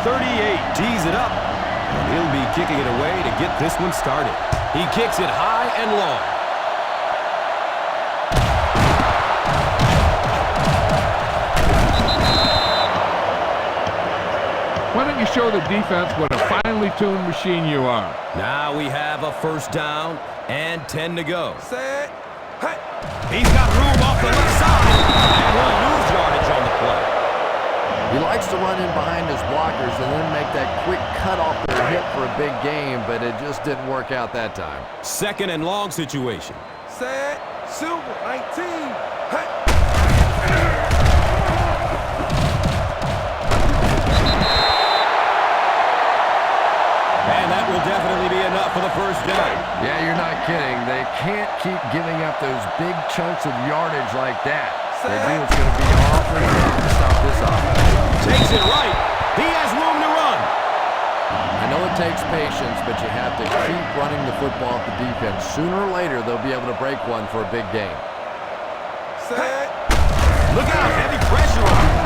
38 tees it up, and he'll be kicking it away to get this one started. He kicks it high and long. Why don't you show the defense what a finely tuned machine you are? Now we have a first down and 10 to go. Set. Hey. He's got room off the left side, and he'll lose yardage on the play. He likes to run in behind his blockers and then make that quick cut off their hip for a big game, but it just didn't work out that time. Second and long situation. Set. Silver. 19. Hey. And that will definitely be enough for the first down. Yeah, you're not kidding. They can't keep giving up those big chunks of yardage like that. They do, it's going to be awfully hard to stop this offense. Takes it right. He has room to run. I know it takes patience, but you have to keep running the football at the defense. Sooner or later, they'll be able to break one for a big game. Set. Look out, heavy pressure on him.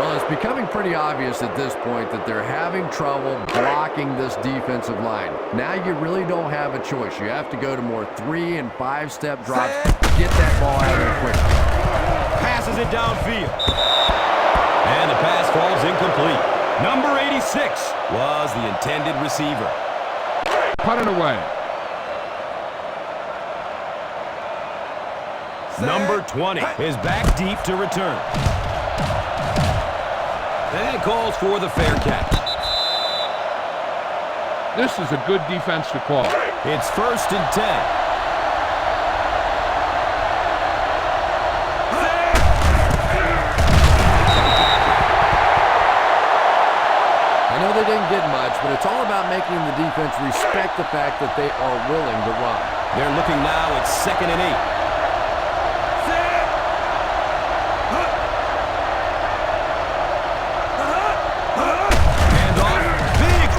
Well, it's becoming pretty obvious at this point that they're having trouble blocking this defensive line. Now you really don't have a choice. You have to go to more 3- and 5-step drops. Get that ball out of there quickly. Passes it downfield. And the pass falls incomplete. Number 86 was the intended receiver. Put it away. Number 20 is back deep to return. And calls for the fair catch. This is a good defense to call. It's first and 10. I know they didn't get much, but it's all about making the defense respect the fact that they are willing to run. They're looking now at second and 8.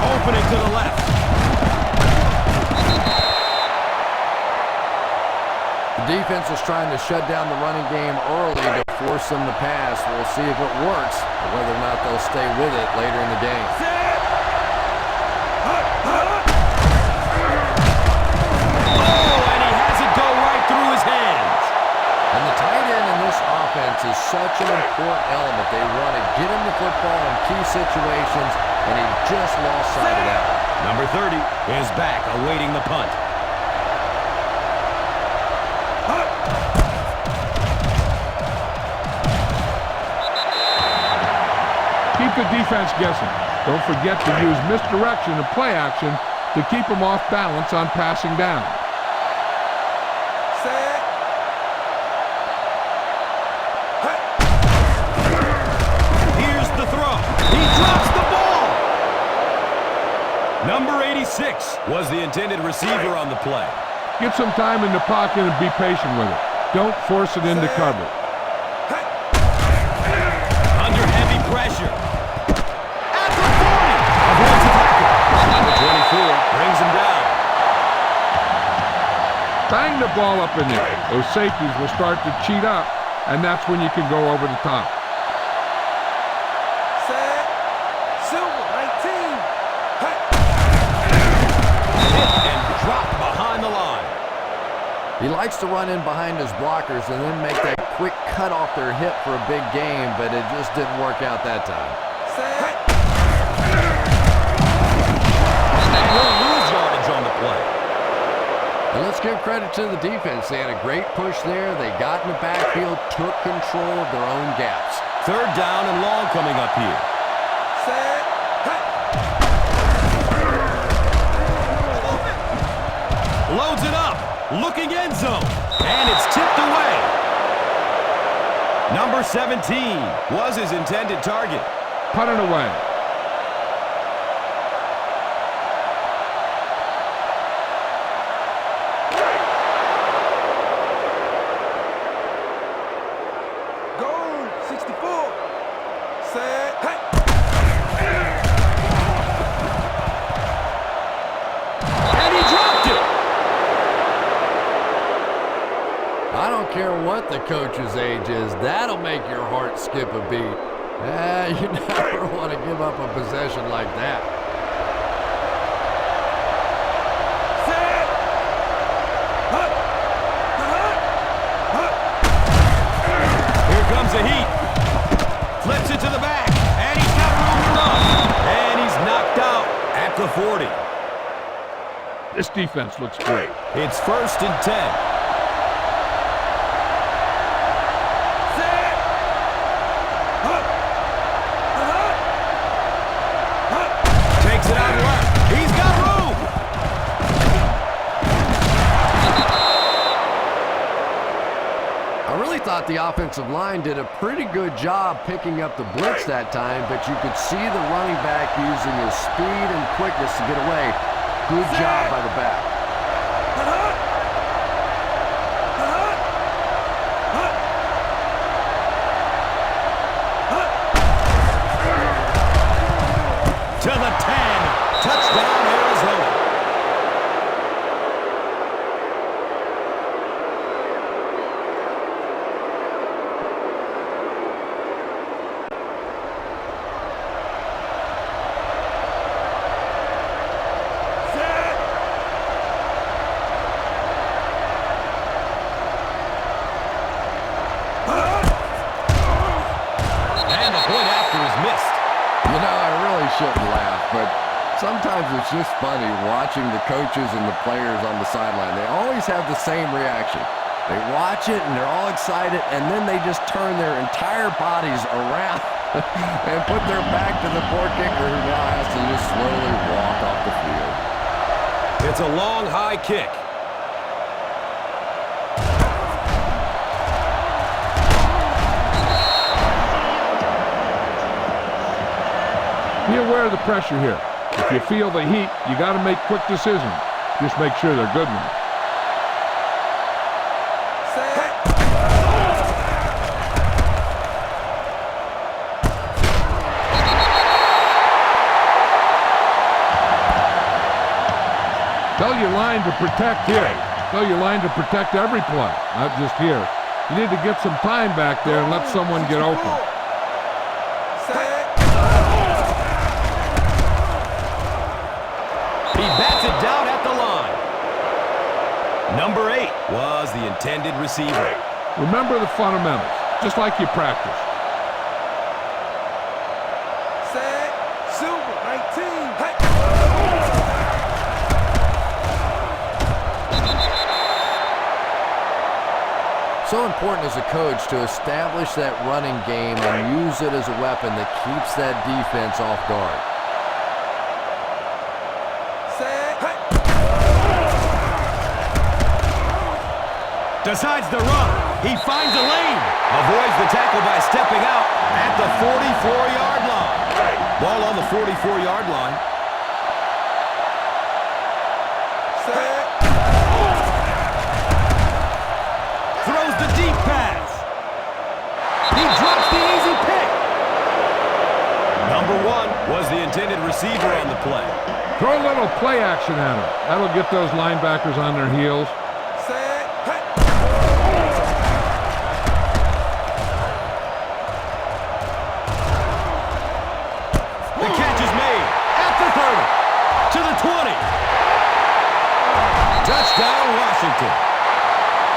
Opening to the left. The defense is trying to shut down the running game early to force them to pass. We'll see if it works, or whether or not they'll stay with it later in the game. Oh, and he has it go right through his hands. And the tight end in this offense is such an important element. They want to get him the football in key situations, and he just lost sight of that. Number 30 is back, awaiting the punt. Keep the defense guessing. Don't forget to use misdirection and play action to keep them off balance on passing down. Set. Here's the throw. He drops the ball. Number 86 was the intended receiver on the play. Get some time in the pocket and be patient with it. Don't force it into cover. Under heavy pressure. At the 40. Avoids the tackle. Number 24 brings him down. Bang the ball up in there. Those safeties will start to cheat up, and that's when you can go over the top. Set. Silver. 19. Hit and drop behind the line. He likes to run in behind his blockers and then make that quick cut off their hip for a big game, but it just didn't work out that time. Set. And he'll lose yardage on the play. And let's give credit to the defense. They had a great push there. They got in the backfield, took control of their own gaps. Third down and long coming up here. Set. Loads it up. Looking end zone. And it's tipped away. Number 17 was his intended target. Put it away. Goal. 64. Set. And he dropped it. I don't care what the coach's age is. That'll make your heart skip a beat. You never want to give up a possession like that. Set. Hut. Here comes the heat. Flips it to the back. And he's got room to run. And he's knocked out at the 40. This defense looks great. It's 1st and 10. Takes it out left. He's got room. I really thought the offensive line did a pretty good job picking up the blitz that time, but you could see the running back using his speed and quickness to get away. Good job by the back. To the 10. Touchdown, Arizona. And the point after is missed. You know, I really shouldn't laugh, but sometimes it's just funny watching the coaches and the players on the sideline. They always have the same reaction. They watch it and they're all excited, and then they just turn their entire bodies around and put their back to the poor kicker who now has to just slowly walk off the field. It's a long, high kick. Be aware of the pressure here. If you feel the heat, you got to make quick decisions. Just make sure they're good ones. Set. Tell your line to protect here. Tell your line to protect every play, not just here. You need to get some time back there and let someone get open. Set. He bats it down at the line. Number 8 was the intended receiver. Remember the fundamentals, just like you practice. Set. Silver. 19. Hey. So important as a coach to establish that running game and use it as a weapon that keeps that defense off guard. Set. Hey. Decides to run. He finds a lane. Avoids the tackle by stepping out at the 44-yard line. Ball on the 44-yard line. Set. Throws the deep pass. He drops the easy pick. Number 1 was the intended receiver on the play. Throw a little play action at them. That'll get those linebackers on their heels. Set. Hey. The catch is made at the 30, to the 20. Touchdown, Washington.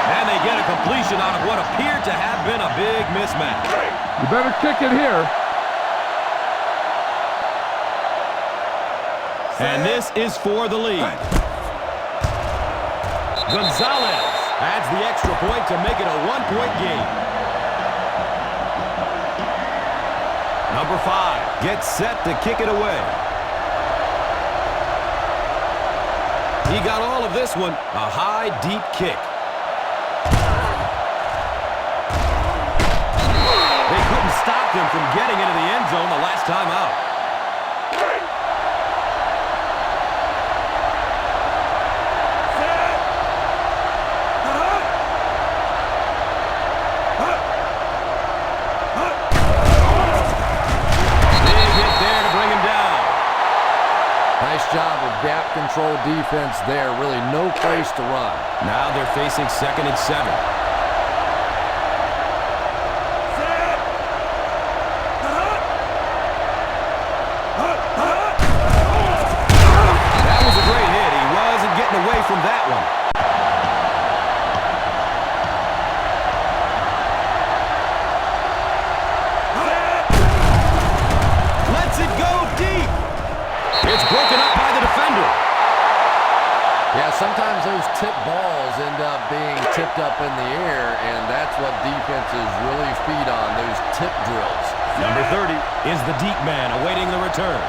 And they get a completion out of what appeared to have been a big mismatch. You better kick it here. And this is for the lead. Gonzalez adds the extra point to make it a 1-point game. Number 5 gets set to kick it away. He got all of this one, a high, deep kick. They couldn't stop them from getting into the end zone the last time out. Nice job of gap control defense there. Really no place to run. Now they're facing 2nd and 7. It's broken up by the defender. Yeah, sometimes those tip balls end up being tipped up in the air, and that's what defenses really feed on, those tip drills. Number 30 is the deep man awaiting the return.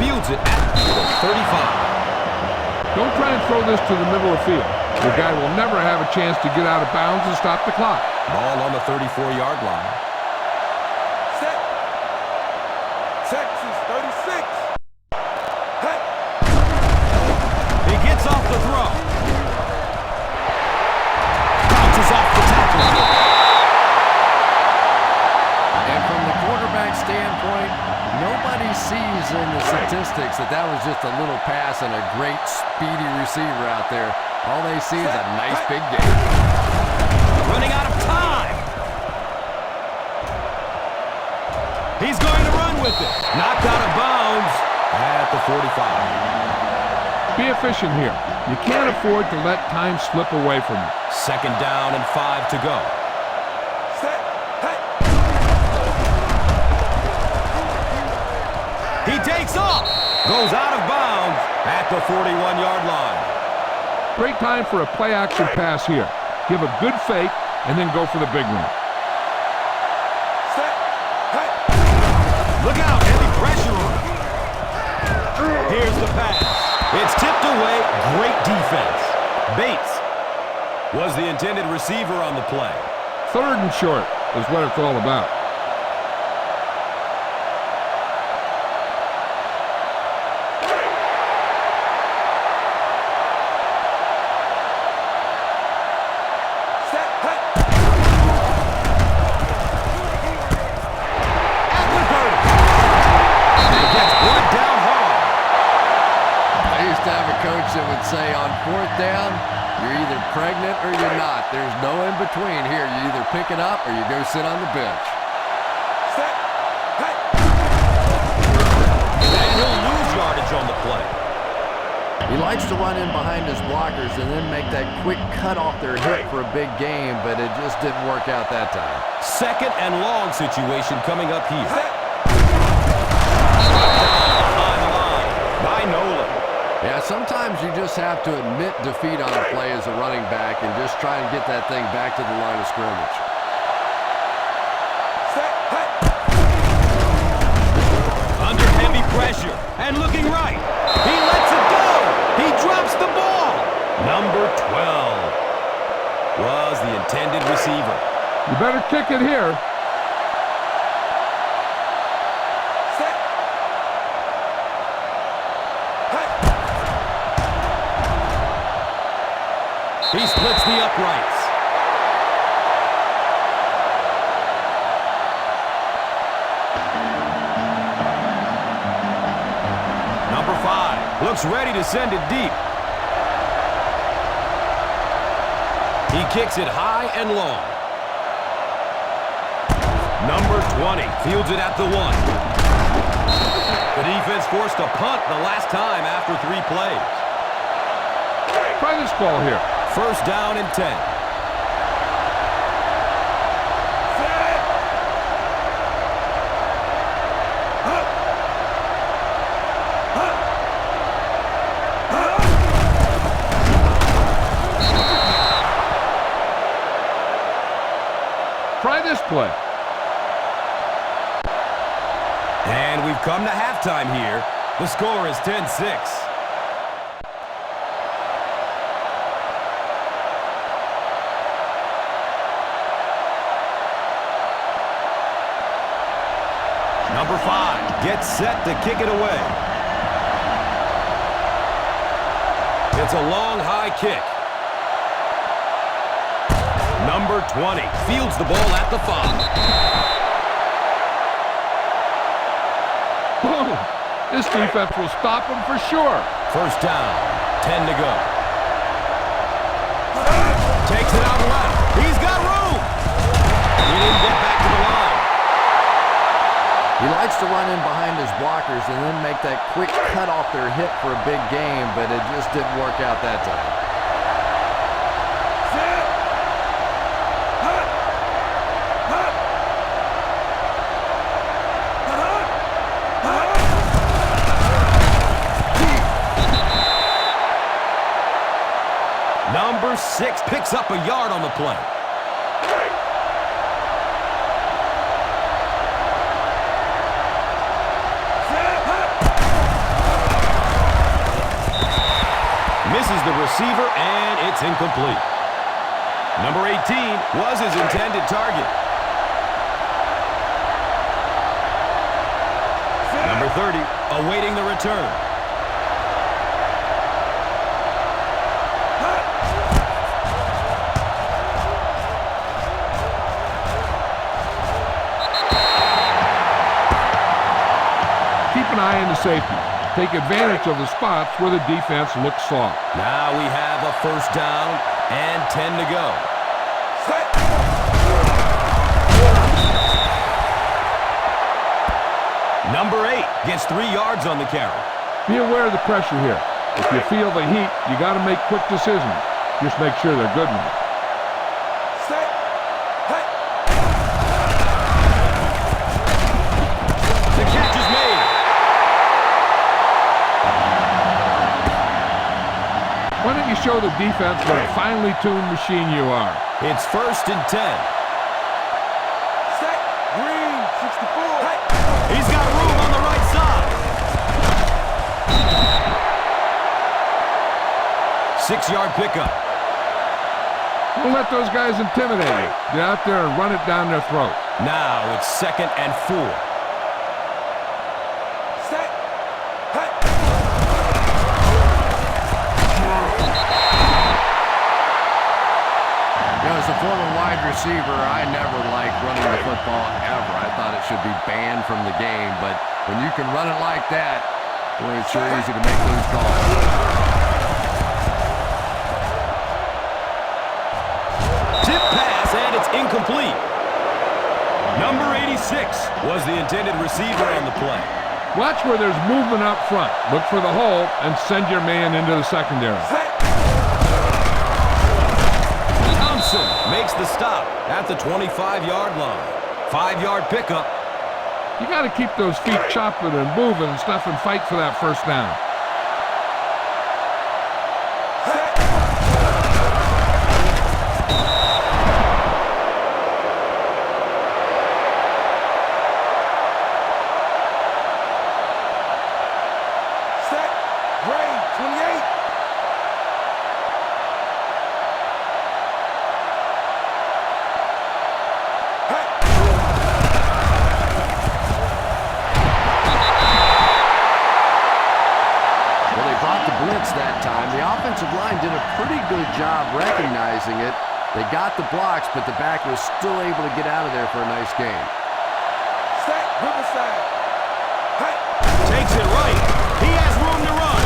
Fields it at the 35. Don't try and throw this to the middle of the field. Your guy will never have a chance to get out of bounds and stop the clock. Ball on the 34-yard line. Set. Texas, 36. Hey. He gets off the throw. Bounces off the tackle. And from the quarterback standpoint, nobody sees in the statistics that that was just a little pass and a great speedy receiver out there. All they see is a nice big game. Running out of time. He's going to run with it. Knocked out of bounds at the 45. Be efficient here. You can't afford to let time slip away from you. Second down and 5 to go. Set. Hey. He takes off. Goes out of bounds at the 41-yard line. Great time for a play-action pass here. Give a good fake and then go for the big one. Set. Hey. Look out, heavy pressure on him. Here's the pass. It's tipped away. Great defense. Bates was the intended receiver on the play. 3rd and short is what it's all about. Set. Hey. At the 30. It gets brought down hard. I used to have a coach that would say on 4th down, you're either pregnant or you're not. There's no in between here. You either pick it up or you go sit on the bench. Set. Hey. And he'll lose yardage on the play. He likes to run in behind his blockers and then make that quick cut off their hip for a big game, but it just didn't work out that time. Second and long situation coming up here. Set. On the line by Nolan. Yeah, sometimes you just have to admit defeat on a play as a running back and just try and get that thing back to the line of scrimmage. Set. Hey. Under heavy pressure and looking right. He lets it go. He drops the ball. Number 12 was the intended receiver. You better kick it here. Set. Hey. He splits the uprights. Number 5 looks ready to send it deep. He kicks it high and long. Number 20 fields it at the 1. The defense forced a punt the last time after 3 plays. Try this call here. First down and 10. Set. Huh. Huh. Huh. Try this play. And we've come to halftime here. The score is 10-6. Number 5 gets set to kick it away. It's a long, high kick. Number 20 fields the ball at the 5. Boom. This defense will stop him for sure. First down, 10 to go. Takes it out left. He's got room. He didn't get back to the line. He likes to run in behind his blockers and then make that quick cut off their hip for a big game, but it just didn't work out that time. Number 6 picks up a yard on the play. Misses the receiver, and it's incomplete. Number 18 was his intended target. Number 30 awaiting the return. Keep an eye on the safety. Take advantage of the spots where the defense looks soft. Now we have a first down and 10 to go. Number 8 gets 3 yards on the carry. Be aware of the pressure here. If you feel the heat, you got to make quick decisions. Just make sure they're good ones. The catch is made. Why don't you show the defense what a finely tuned machine you are? It's first and 10. Green, 64. He's got room on the right side. 6-yard pickup. Don't let those guys intimidate you. Get out there and run it down their throat. Now it's 2nd and 4. As a former wide receiver, I never liked running the football ever. I thought it should be banned from the game, but when you can run it like that, boy, it's sure easy to make those calls. Tip pass, and it's incomplete. Number 86 was the intended receiver on the play. Watch where there's movement up front. Look for the hole and send your man into the secondary. Makes the stop at the 25-yard line. 5-yard pickup. You got to keep those feet chopping and moving and stuff and fight for that first down. Green, 28. That time. The offensive line did a pretty good job recognizing it. They got the blocks, but the back was still able to get out of there for a nice gain. Riverside. Takes it right. He has room to run.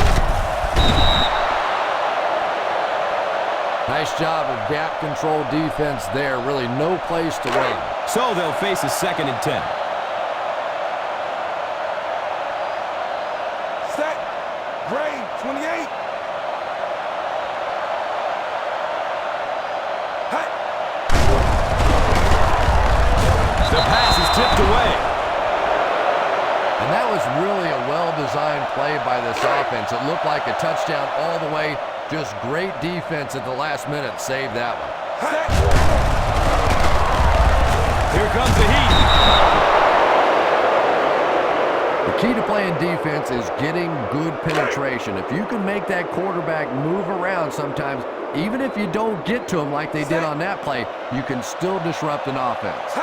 Nice job of gap control defense there. Really no place to run. So they'll face a 2nd and 10. Green, 28. The pass is tipped away. And that was really a well-designed play by this offense. It looked like a touchdown all the way. Just great defense at the last minute. Saved that one. Here comes the heat. The key to playing defense is getting good penetration. If you can make that quarterback move around sometimes, even if you don't get to him like they did on that play, you can still disrupt an offense.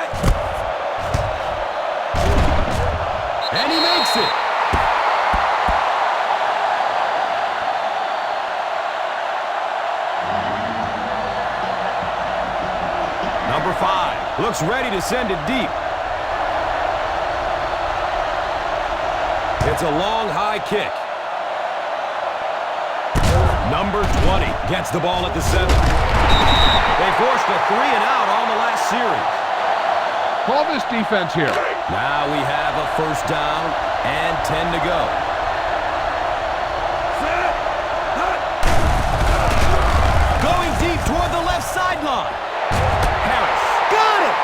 And he makes it. Number 5 looks ready to send it deep. It's a long, high kick. Number 20 gets the ball at the 7. They forced a 3 and out on the last series. Call this defense here. Now we have a first down and 10 to go. Going deep toward the left sideline. Harris got it.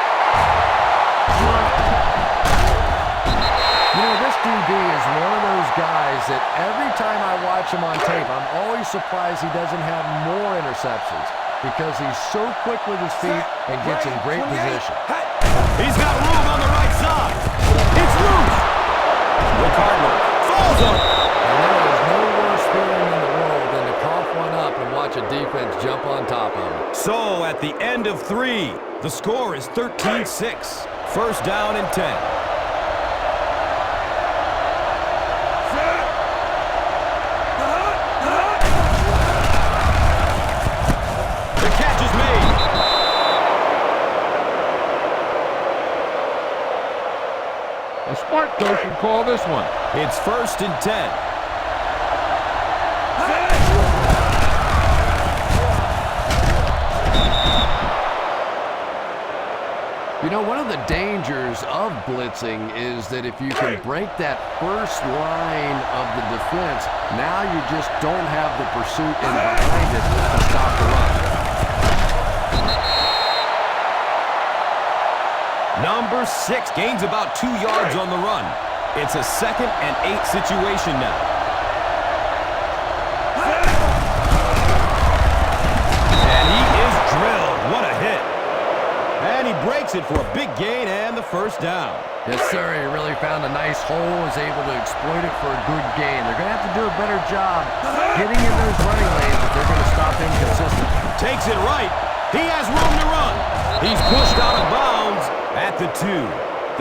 You know, this DB is one of those guys is that every time I watch him on tape, I'm always surprised he doesn't have more interceptions because he's so quick with his feet and gets in great position. He's got room on the right side. It's loose. The Cardinals falls on it. And there is no worse feeling in the world than to cough one up and watch a defense jump on top of it. So at the end of 3, the score is 13-6. First down and 10. The catch is made. A smart coach would call this one. It's first and 10. You know, one of the dangers of blitzing is that if you can break that first line of the defense, now you just don't have the pursuit in behind it to stop the run. Number 6 gains about 2 yards on the run. It's a 2nd and 8 situation now. And he is drilled. What a hit. And he breaks it for a big gain and the first down. Yes, sir. He really found a nice hole, was able to exploit it for a good gain. They're going to have to do a better job getting in those running lanes if they're going to stop him consistently. Takes it right. He has room to run. He's pushed out of bounds at the 2.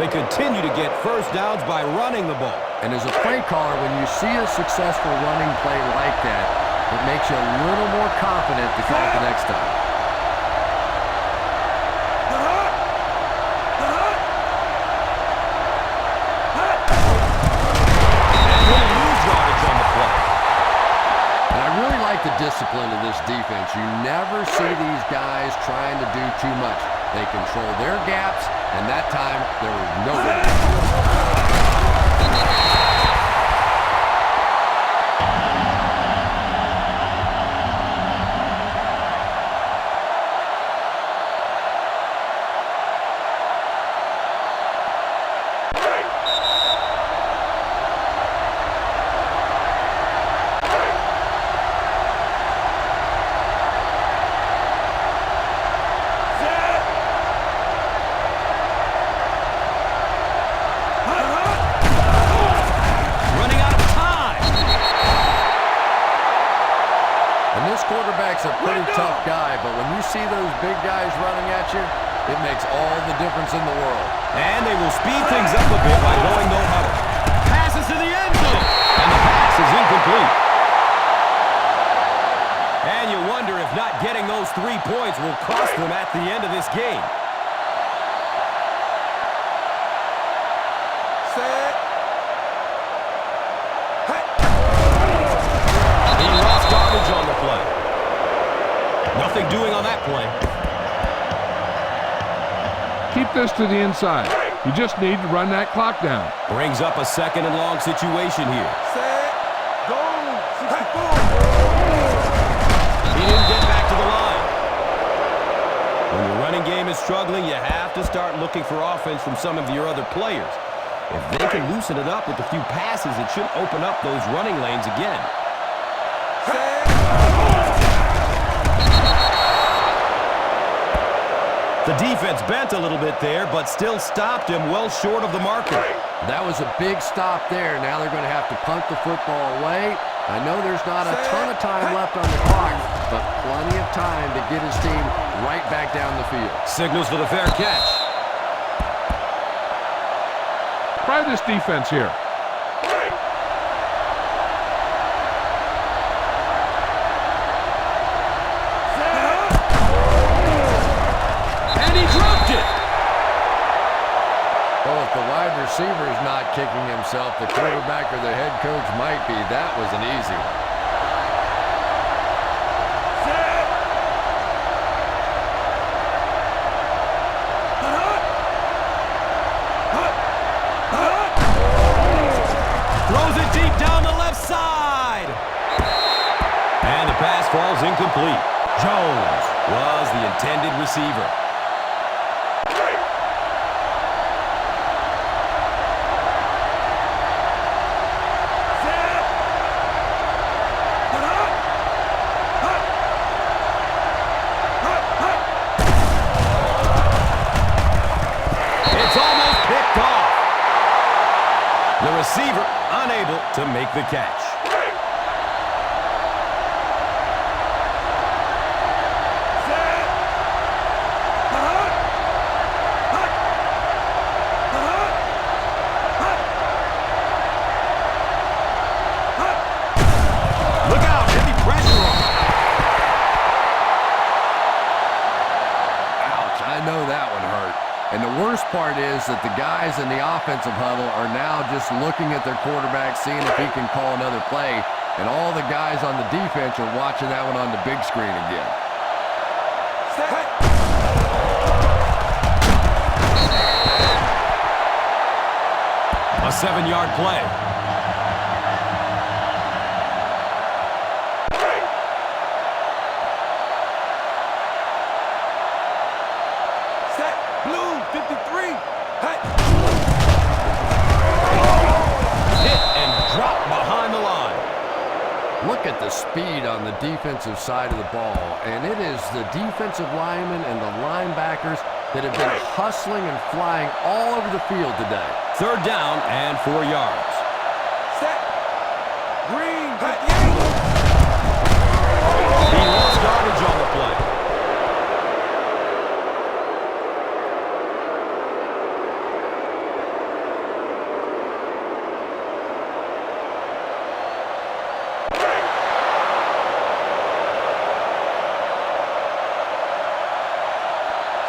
They continue to get first downs by running the ball. And as a play caller, when you see a successful running play like that, it makes you a little more confident to call it the next time. The discipline of this defense. You never see these guys trying to do too much. They control their gaps, and that time there was no way. Quarterback's a pretty tough guy, but when you see those big guys running at you, it makes all the difference in the world. And they will speed things up a bit by going no huddle. Passes to the end zone, and the pass is incomplete. And you wonder if not getting those 3 points will cost them at the end of this game. Set. He lost garbage on the play. Nothing doing on that play. Keep this to the inside. You just need to run that clock down. Brings up a 2nd and long situation here. Set. Go. 64. He didn't get back to the line. When your running game is struggling, you have to start looking for offense from some of your other players. If they can loosen it up with a few passes, it should open up those running lanes again. The defense bent a little bit there, but still stopped him well short of the marker. That was a big stop there. Now they're going to have to punt the football away. I know there's not a ton of time left on the clock, but plenty of time to get his team right back down the field. Signals for the fair catch. Try this defense here. Receiver is not kicking himself. The quarterback or the head coach might be. That was an easy one. Throws it deep down the left side. And the pass falls incomplete. Jones was the intended receiver. receiver unable to make the catch. Look out, heavy pressure on. Ouch, I know that one hurt. And the worst part is that the guys in the offensive huddle are now just looking at their quarterback, seeing if he can call another play. And all the guys on the defense are watching that one on the big screen again. A 7-yard play. Blue 53. Hey. Hit and drop behind the line. Look at the speed on the defensive side of the ball. And it is the defensive linemen and the linebackers that have been hustling and flying all over the field today. 3rd down and 4 yards. Set. Green 58. He lost yardage on the play.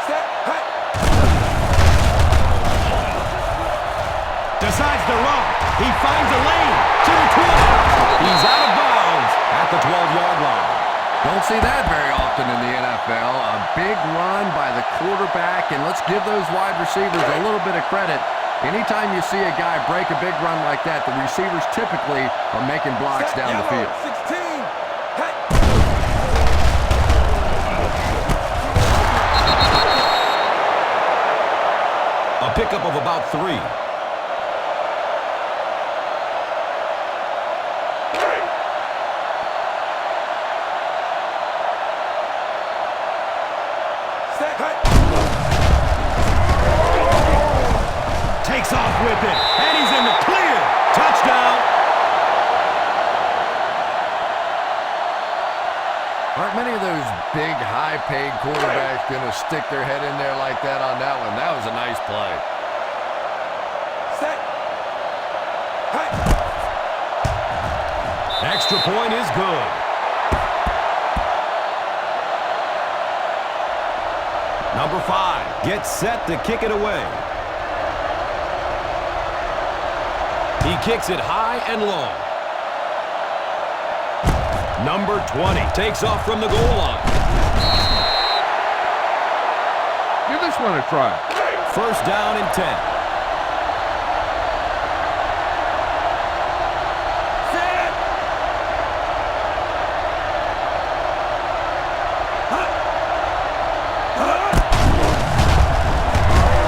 Set. Hey. Decides to run. He finds a lane to the 20. He's out of bounds at the 12-yard line. Don't see that very often in the NFL. A big run by the quarterback, and let's give those wide receivers a little bit of credit. Anytime you see a guy break a big run like that, the receivers typically are making blocks Set. down the Yellow, field. 16. Hey. A pickup of about 3. Set. Hey. Takes off with it, and he's in the clear. Touchdown. Aren't many of those big, high-paid quarterbacks going to stick their head in there like that on that one? That was a nice play. Set. Hey. Extra point is good. Number 5 gets set to kick it away. He kicks it high and long. Number 20 takes off from the goal line. Give this one a try. 1st down and 10. Set.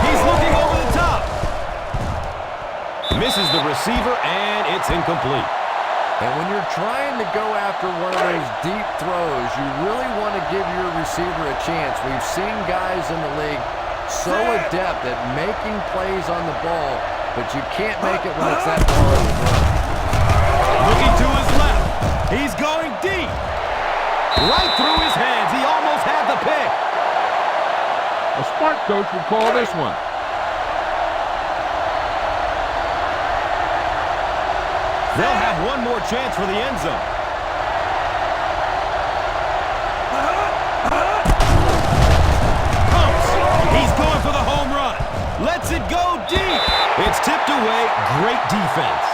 He's looking over the top. Misses the receiver, and it's incomplete. And when you're trying to go after one of those deep throws, you really want to give your receiver a chance. We've seen guys in the league so adept at making plays on the ball, but you can't make it when it's that far in the run. Looking to his left. He's going deep. Right through his hands. He almost had the pick. A smart coach would call this one. They'll have one more chance for the end zone. Pumps. He's going for the home run. Lets it go deep. It's tipped away. Great defense.